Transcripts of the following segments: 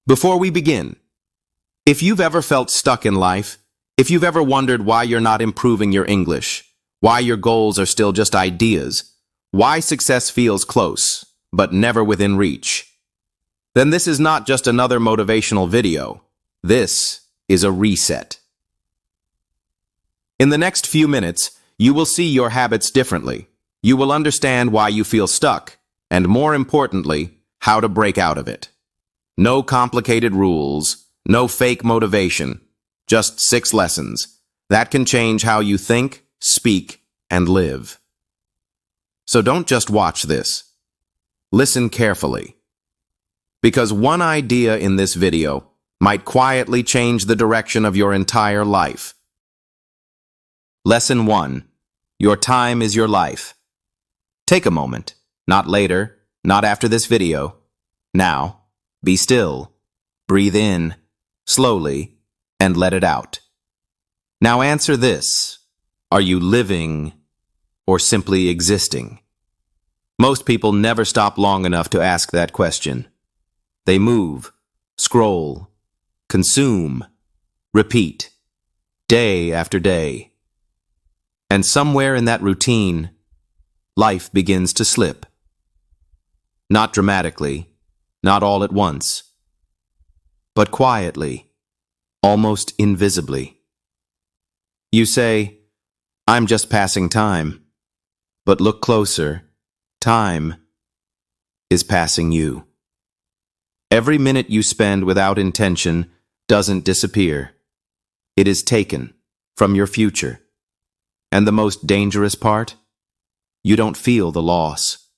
Before we begin, if you've ever felt stuck in life, if you've ever wondered why you're not improving your English, why your goals are still just ideas, why success feels close, but never within reach, then this is not just another motivational video. This is a reset. In the next few minutes, you will see your habits differently. You will understand why you feel stuck, and more importantly, how to break out of it. No complicated rules, no fake motivation, just 6 lessons that can change how you think, speak, and live. So don't just watch this. Listen carefully. Because one idea in this video might quietly change the direction of your entire life. Lesson 1. Your time is your life. Take a moment, not later, not after this video. Now, be still, breathe in, slowly, and let it out. Now answer this. Are you living or simply existing? Most people never stop long enough to ask that question. They move, scroll, consume, repeat, day after day. And somewhere in that routine, life begins to slip. Not dramatically, not all at once, but quietly, almost invisibly. You say, I'm just passing time, but look closer. Time is passing you. Every minute you spend without intention doesn't disappear. It is taken from your future. And the most dangerous part? You don't feel the loss.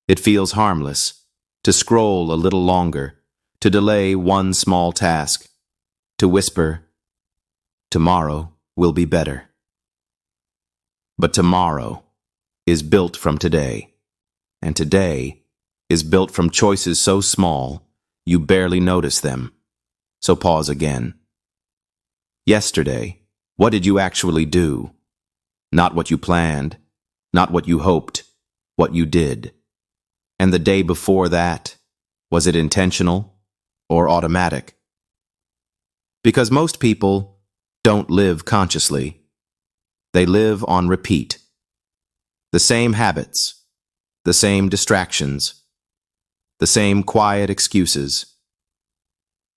It feels harmless to scroll a little longer, to delay one small task, to whisper, tomorrow will be better. But tomorrow is built from today, and today is built from choices so small you barely notice them. So pause again. Yesterday, what did you actually do? Not what you planned, not what you hoped, what you did. And the day before that, was it intentional or automatic? Because most people don't live consciously. They live on repeat. The same habits, the same distractions, the same quiet excuses.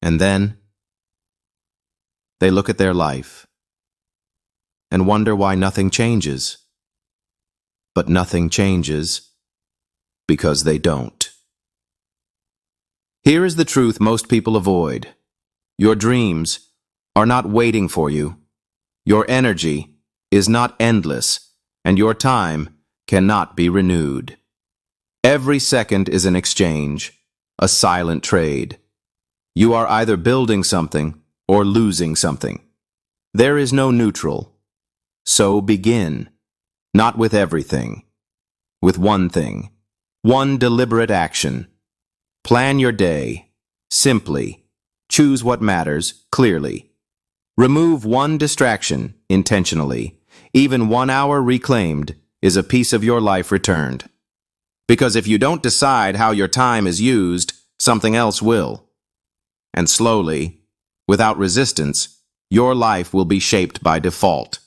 And then they look at their life and wonder why nothing changes. But nothing changes because they don't. Here is the truth most people avoid. Your dreams are not waiting for you. Your energy is not endless, and your time cannot be renewed. Every second is an exchange, a silent trade. You are either building something or losing something. There is no neutral. So begin, not with everything, with one thing. One deliberate action. Plan your day, simply. Choose what matters, clearly. Remove one distraction, intentionally. Even 1 hour reclaimed is a piece of your life returned. Because if you don't decide how your time is used, something else will. And slowly, without resistance, your life will be shaped by default.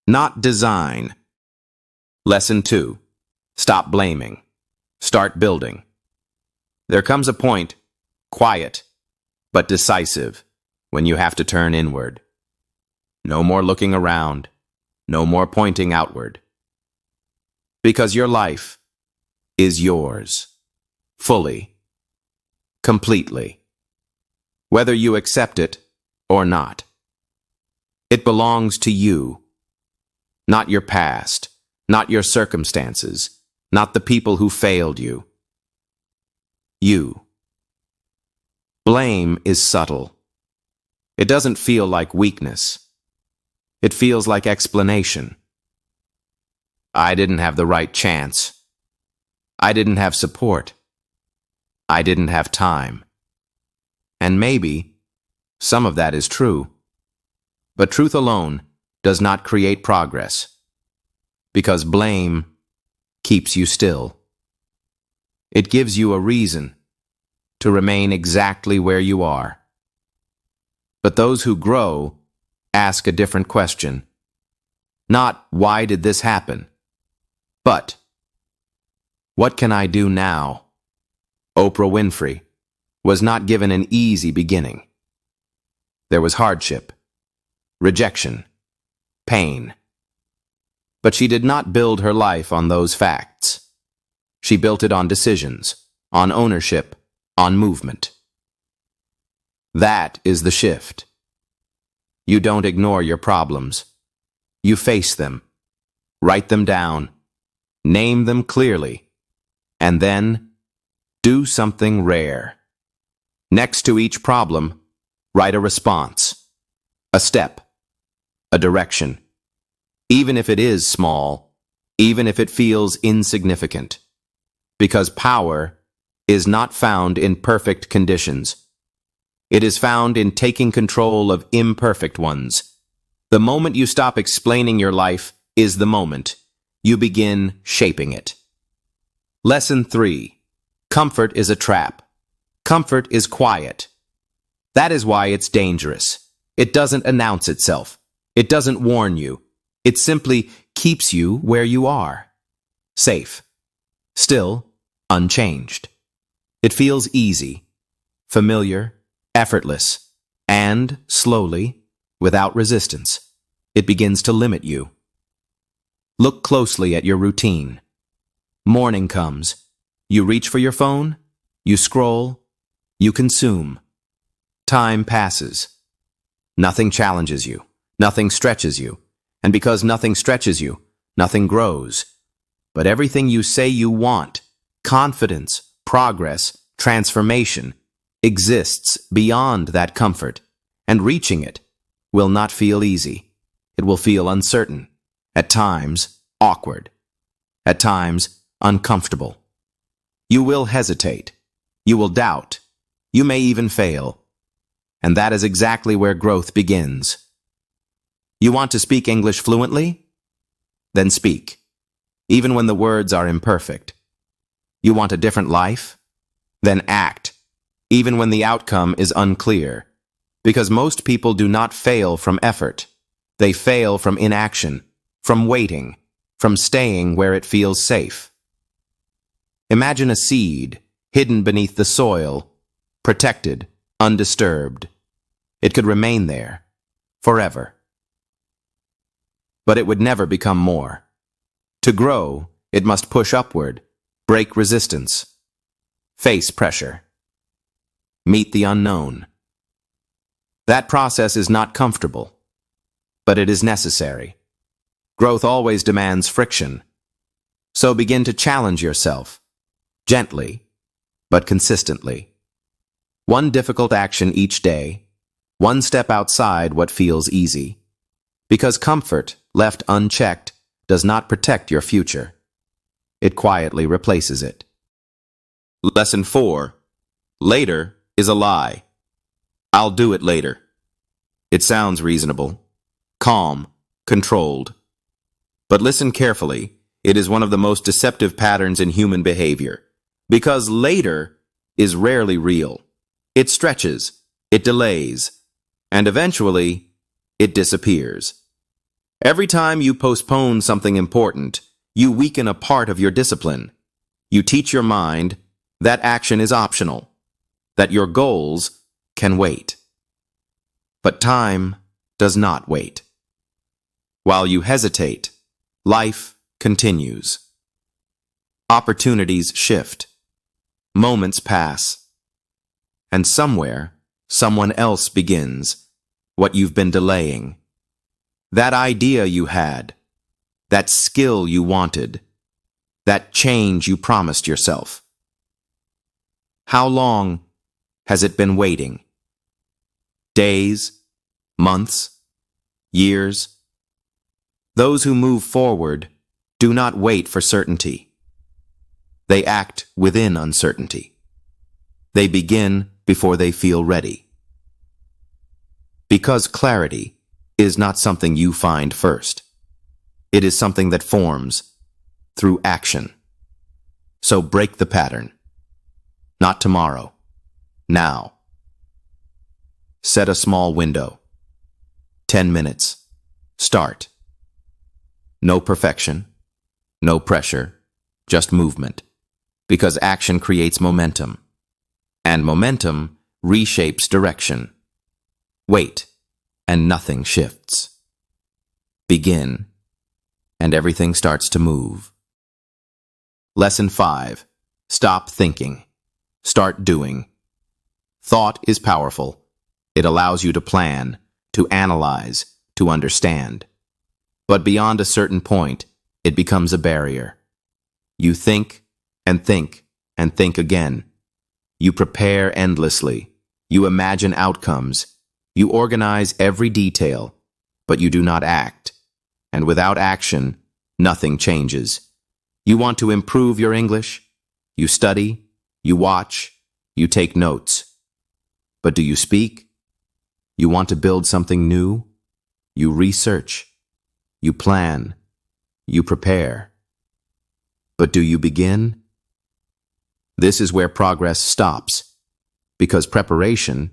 Not design. Lesson 2. Stop blaming. Start building. There comes a point, quiet, but decisive, when you have to turn inward. No more looking around, no more pointing outward. Because your life is yours, fully, completely, whether you accept it or not. It belongs to you, not your past, not your circumstances, not the people who failed you. You. Blame is subtle. It doesn't feel like weakness. It feels like explanation. I didn't have the right chance. I didn't have support. I didn't have time. And maybe some of that is true. But truth alone does not create progress. Because blame keeps you still. It gives you a reason, to remain exactly where you are. But those who grow ask a different question. Not, why did this happen? But, what can I do now? Oprah Winfrey was not given an easy beginning. There was hardship, rejection, pain. But she did not build her life on those facts. She built it on decisions, on ownership, on movement. That is the shift. You don't ignore your problems. You face them, write them down, name them clearly, and then do something rare. Next to each problem, write a response, a step, a direction. Even if it is small, even if it feels insignificant. Because power is not found in perfect conditions. It is found in taking control of imperfect ones. The moment you stop explaining your life is the moment you begin shaping it. Lesson 3. Comfort is a trap. Comfort is quiet. That is why it's dangerous. It doesn't announce itself. It doesn't warn you. It simply keeps you where you are. Safe. Still unchanged. It feels easy, familiar, effortless, and slowly, without resistance, it begins to limit you. Look closely at your routine. Morning comes. You reach for your phone. You scroll. You consume. Time passes. Nothing challenges you. Nothing stretches you. And because nothing stretches you, nothing grows. But everything you say you want, confidence, progress, transformation, exists beyond that comfort, and reaching it will not feel easy. It will feel uncertain, at times awkward, at times uncomfortable. You will hesitate. You will doubt. You may even fail. And that is exactly where growth begins. You want to speak English fluently? Then speak, even when the words are imperfect. You want a different life? Then act, even when the outcome is unclear. Because most people do not fail from effort. They fail from inaction, from waiting, from staying where it feels safe. Imagine a seed hidden beneath the soil, protected, undisturbed. It could remain there, forever. But it would never become more. To grow, it must push upward, break resistance, face pressure, meet the unknown. That process is not comfortable, but it is necessary. Growth always demands friction. So begin to challenge yourself, gently, but consistently. One difficult action each day, one step outside what feels easy. Because comfort, left unchecked, does not protect your future. It quietly replaces it. Lesson 4. Later is a lie. I'll do it later. It sounds reasonable, calm, controlled. But listen carefully, it is one of the most deceptive patterns in human behavior. Because later is rarely real. It stretches, it delays, and eventually, it disappears. Every time you postpone something important, you weaken a part of your discipline. You teach your mind that action is optional, that your goals can wait. But time does not wait. While you hesitate, life continues. Opportunities shift. Moments pass. And somewhere, someone else begins what you've been delaying. That idea you had, that skill you wanted, that change you promised yourself. How long has it been waiting? Days, months, years? Those who move forward do not wait for certainty. They act within uncertainty. They begin before they feel ready. Because clarity is not something you find first. It is something that forms through action. So break the pattern. Not tomorrow, now. Set a small window. 10 minutes. Start. No perfection, no pressure, just movement. Because action creates momentum, and momentum reshapes direction. Wait, and nothing shifts. Begin, and everything starts to move. Lesson 5. Stop thinking. Start doing. Thought is powerful. It allows you to plan, to analyze, to understand. But beyond a certain point, it becomes a barrier. You think and think and think again. You prepare endlessly. You imagine outcomes. You organize every detail, but you do not act. And without action, nothing changes. You want to improve your English? You study, you watch, you take notes. But do you speak? You want to build something new? You research, you plan, you prepare. But do you begin? This is where progress stops, because preparation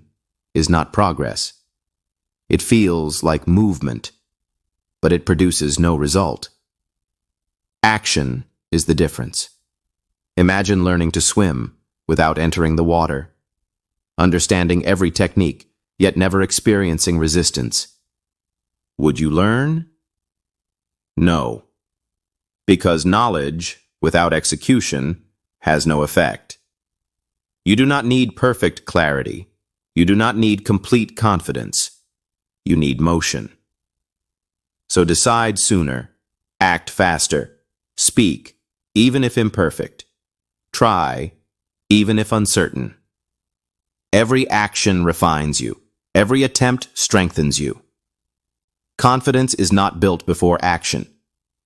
is not progress. It feels like movement, but it produces no result. Action is the difference. Imagine learning to swim without entering the water, understanding every technique, yet never experiencing resistance. Would you learn? No, because knowledge without execution has no effect. You do not need perfect clarity. You do not need complete confidence. You need motion. So decide sooner, act faster, speak, even if imperfect, try, even if uncertain. Every action refines you. Every attempt strengthens you. Confidence is not built before action.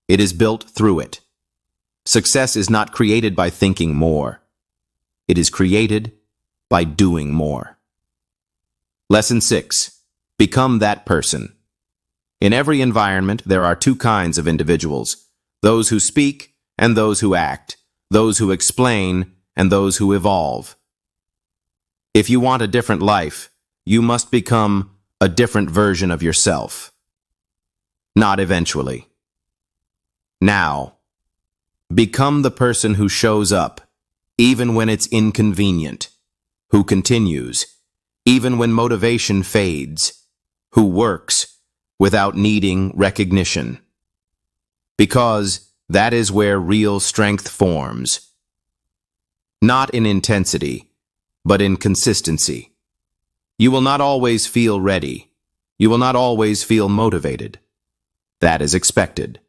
It is built through it. Success is not created by thinking more. It is created by doing more. Lesson 6. Become that person. In every environment, there are two kinds of individuals: those who speak and those who act, those who explain and those who evolve. If you want a different life, you must become a different version of yourself. Not eventually. Now. Become the person who shows up, even when it's inconvenient, who continues, even when motivation fades, who works without needing recognition. Because that is where real strength forms. Not in intensity, but in consistency. You will not always feel ready. You will not always feel motivated. That is expected.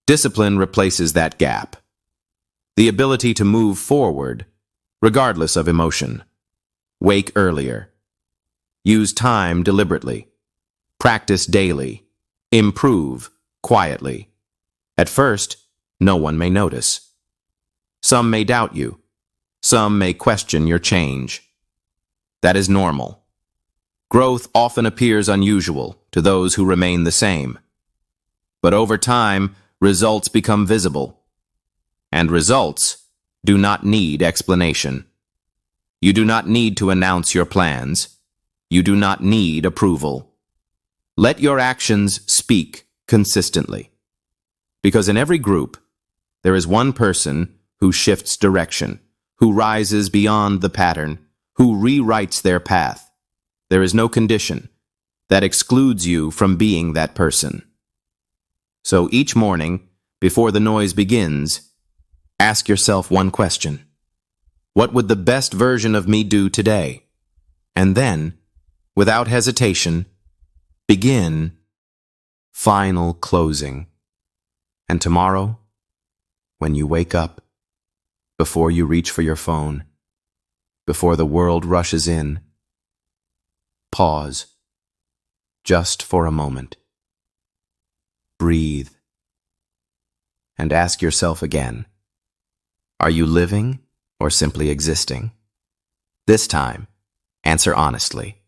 Discipline replaces that gap. The ability to move forward, regardless of emotion. Wake earlier. Use time deliberately. Practice daily. Improve quietly. At first, no one may notice. Some may doubt you. Some may question your change. That is normal. Growth often appears unusual to those who remain the same. But over time, results become visible. And results do not need explanation. You do not need to announce your plans. You do not need approval. Let your actions speak consistently. Because in every group, there is one person who shifts direction, who rises beyond the pattern, who rewrites their path. There is no condition that excludes you from being that person. So each morning, before the noise begins, ask yourself one question. What would the best version of me do today? And then, without hesitation, begin. Final closing. And tomorrow, when you wake up, before you reach for your phone, before the world rushes in, pause, just for a moment. Breathe. And ask yourself again, are you living or simply existing? This time, answer honestly.